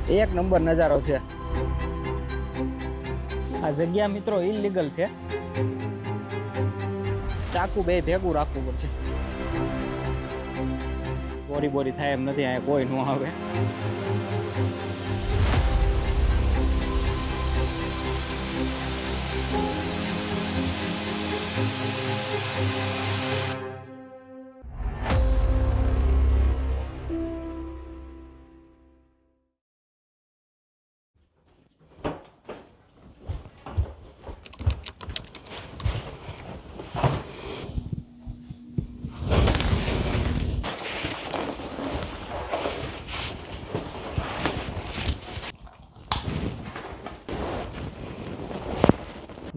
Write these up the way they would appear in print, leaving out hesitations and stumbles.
એક નંબર નજારો છે. આ જગ્યા મિત્રો ઇલીગલ છે. ચાકુ બે ભેગું રાખવું પડશે. બોરી થાય એમ નથી, અહીંયા કોઈ ન આવે.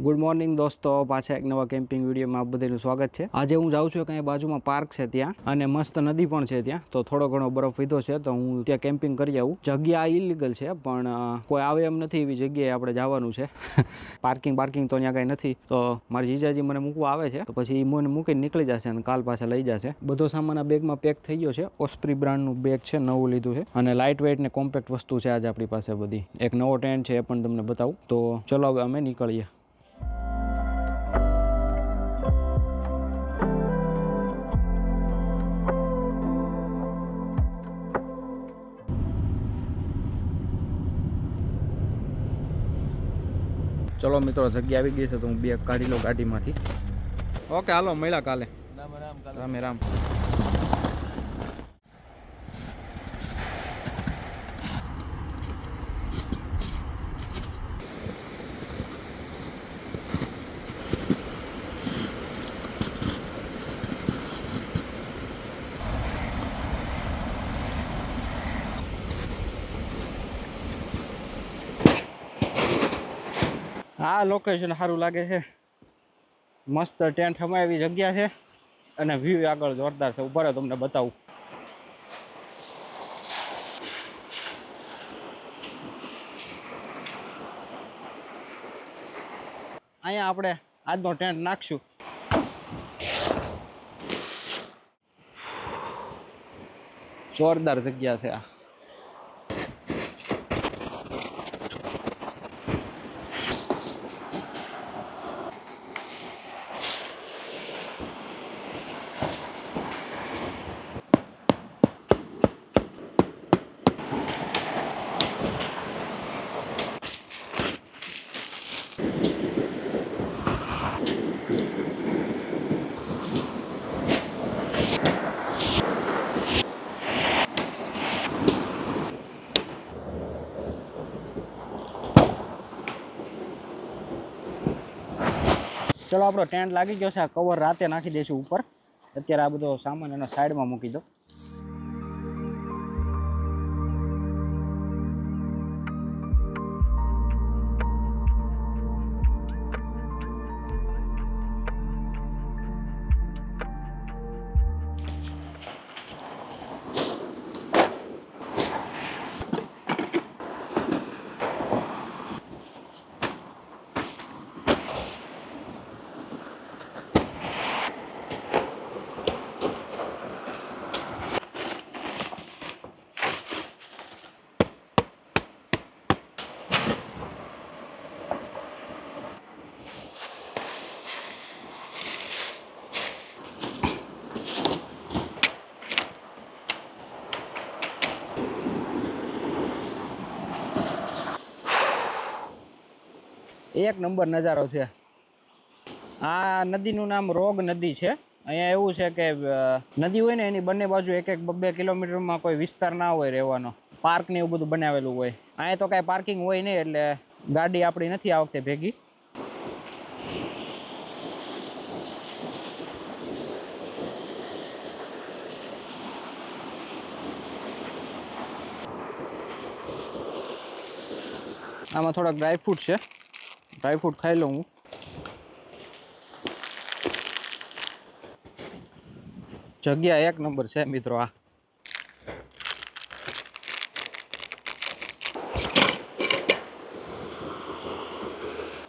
ગુડ મોર્નિંગ દોસ્તો, પાછા એક નવા કેમ્પિંગ વિડીયોમાં આપ બધાનું સ્વાગત છે. આજે હું જાઉં છું કે બાજુમાં પાર્ક છે ત્યાં, અને મસ્ત નદી પણ છે ત્યાં. તો થોડો ઘણો બરફ વીધો છે તો હું ત્યાં કેમ્પિંગ કરી આવું. જગ્યા ઇલીગલ છે પણ કોઈ આવે એમ નથી એવી જગ્યાએ આપણે જવાનું છે. પાર્કિંગ તો ત્યાં કાંઈ નથી. તો મારી જીજાજી મને મૂકવા આવે છે, તો પછી મને મૂકીને નીકળી જશે અને કાલ પાછા લઈ જશે. બધો સામાન આ બેગમાં પેક થઈ ગયો છે. ઓસ્પ્રી બ્રાન્ડનું બેગ છે, નવું લીધું છે, અને લાઇટ વેઇટ ને કોમ્પેક્ટ વસ્તુ છે આજે આપણી પાસે બધી. એક નવો ટેન્ટ છે એ પણ તમને બતાવું. તો ચલો હવે અમે નીકળીએ. ચલો મિત્રો, જગ્યા આવી ગઈ છે તો હું બેગ કાઢી લઉં ગાડીમાંથી. ઓકે હાલો, મળ્યા કાલે. રામે રામ. આ લોકેશન સારું લાગે છે. મસ્ત ટેન્ટ હમાય એવી જગ્યા છે, અને વ્યૂ આગળ જોરદાર છે. ઉપર તમને બતાવું. અહીંયા આપણે આજનો ટેન્ટ નાખશું. જોરદાર જગ્યા છે આ. ચલો, આપણો ટેન્ટ લાગી ગયો છે. આ કવર રાતે નાખી દઈશું ઉપર. અત્યારે આ બધો સામાન એનો સાઈડમાં મૂકી દો. એક નંબર નજારો છે. આ નદીનું નામ રોગ નદી છે. અહીંયા એવું છે કે નદી હોય ને એની બંને બાજુ 1-2 કિલોમીટરમાં કોઈ વિસ્તાર ના હોય રહેવાનો. પાર્ક ને એવું બધું બનાવેલું હોય. અહીંયા તો કાંઈ પાર્કિંગ હોય નહીં, એટલે ગાડી આપણી નથી આ વખતે ભેગી. આમાં થોડાક ડ્રાયફ્રૂટ છે. ડ્રાયફ્રૂટ ખાઈ લઉં હું. જગ્યા એક નંબર છે મિત્રો આ.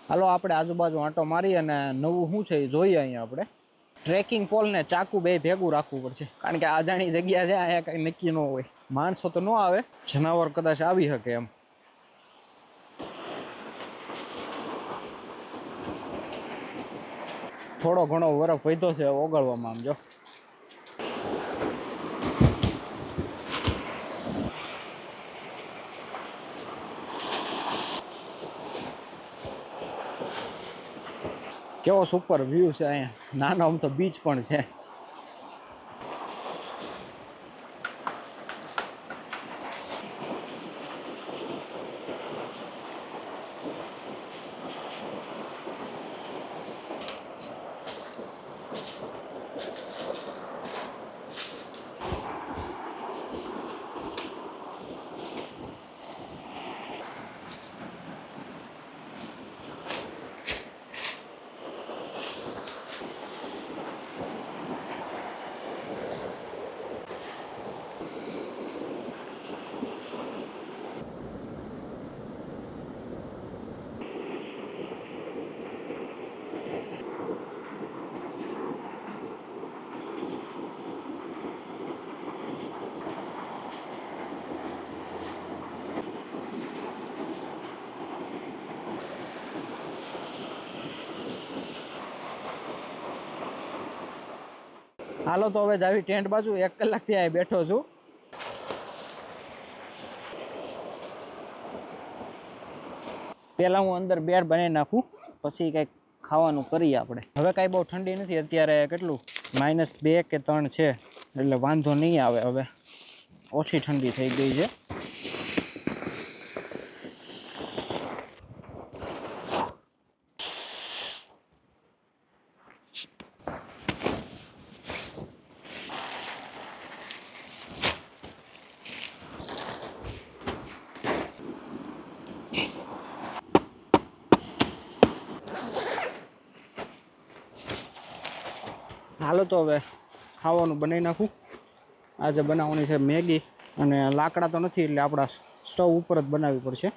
હાલો આપણે આજુબાજુ આંટો મારી અને નવું શું છે એ જોઈએ અહીંયા આપણે. ટ્રેકિંગ પોલ ને ચાકુ બે ભેગું રાખવું પડશે, કારણ કે અજાણી જગ્યા છે, અહીંયા કઈ નક્કી ન હોય. માણસો તો ન આવે, જનાવર કદાચ આવી શકે એમ. થોડો ઘણો બરફ વધ્યો છે ઓગળવામાં. આમ જો કેવો સુપર વ્યૂ છે અહીંયા. નાનો આમ તો બીચ પણ છે. હાલો તો હવે જાવી ટેન્ટ બાજુ. 1 કલાકથી અહીં બેઠો છું. પહેલા હું અંદર બેર બનાવી નાખું, પછી કંઈક ખાવાનું કરીએ આપણે. હવે કાંઈ બહુ ઠંડી નથી અત્યારે. કેટલું -2 કે 3 છે, એટલે વાંધો નહીં આવે. હવે ઓછી ઠંડી થઈ ગઈ છે. હાલો તો હવે ખાવાનું બનાવી નાખું. આજે બનાવવાની છે મેગી, અને લાકડા તો નથી એટલે આપણા સ્ટવ ઉપર જ બનાવવી પડશે.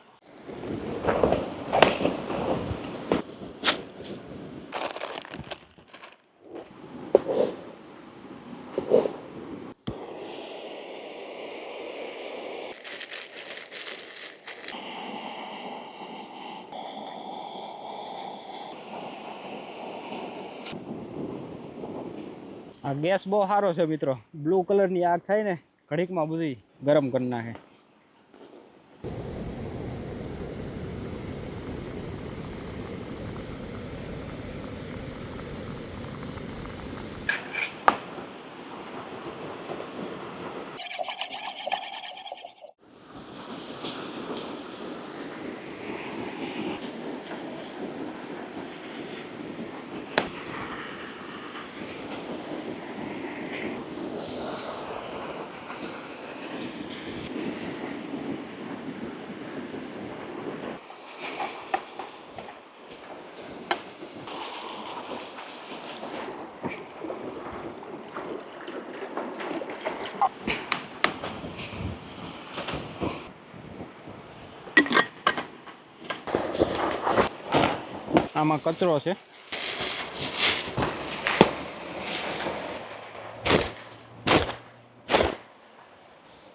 આ ગેસ બહુ સારો છે મિત્રો. બ્લુ કલરની આગ થાય ને ઘડીકમાં બધી ગરમ કરી નાખે. આમાં કચરો છે.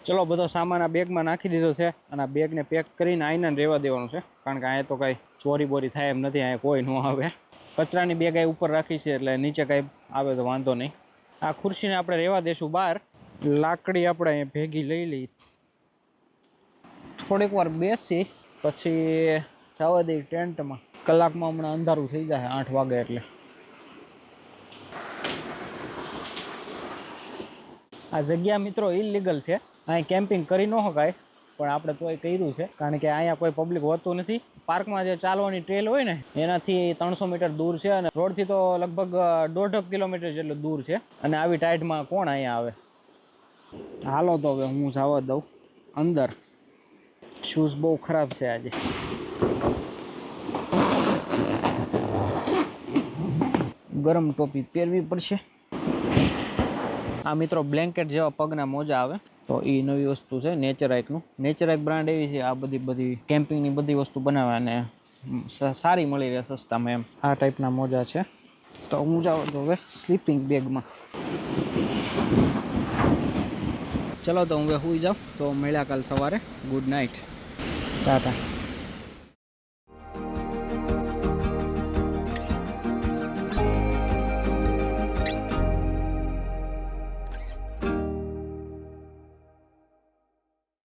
ચલો બધો સામાન આ બેગમાં નાખી દીધો છે, અને આ બેગને પેક કરીને આઈને રહેવા દેવાનું છે, કારણ કે અહીંયા તો કાંઈ ચોરી બોરી થાય એમ નથી. અહીંયા કોઈ ન આવે. કચરાની બેગ અહીં ઉપર રાખી છે, એટલે નીચે કાંઈ આવે તો વાંધો નહીં. આ ખુરશીને આપણે રહેવા દેશું બહાર. લાકડી આપણે અહીંયા ભેગી લઈ લઈ, થોડીક વાર બેસી પછી જવા દઈ ટેન્ટમાં. કલાકમાં હમણાં અંધારું થઈ જાય 8 વાગે એટલે. આ જગ્યા મિત્રો ઇલીગલ છે. અહીં કેમ્પિંગ કરી ન શકાય, પણ આપણે તોય કર્યું છે, કારણ કે અહીંયા કોઈ પબ્લિક હોતું નથી. પાર્કમાં જે ચાલવાની ટ્રેલ હોય ને એનાથી 300 મીટર દૂર છે, અને રોડથી તો લગભગ 1.5 કિલોમીટર જેટલું દૂર છે. અને આવી ટાઈટમાં કોણ અહીંયા આવે. હાલો તો હવે હું જવા દઉં અંદર. શૂઝ બહુ ખરાબ છે આજે. ગરમ ટોપી પહેરવી પડશે. આ મિત્રો બ્લેન્કેટ જેવા પગના મોજા આવે, તો એ નવી વસ્તુ છે નેચરાઇકનું. નેચરાઇક બ્રાન્ડ એવી છે, આ બધી કેમ્પિંગની બધી વસ્તુ બનાવે અને સારી મળી રહે સસ્તામાં એમ. આ ટાઈપના મોજા છે. તો હું જાઉં તો હવે સ્લીપિંગ બેગમાં. ચલો તો હું હવે સુઈ જાઉં. તો મળ્યા કાલ સવારે. Good night, Tata.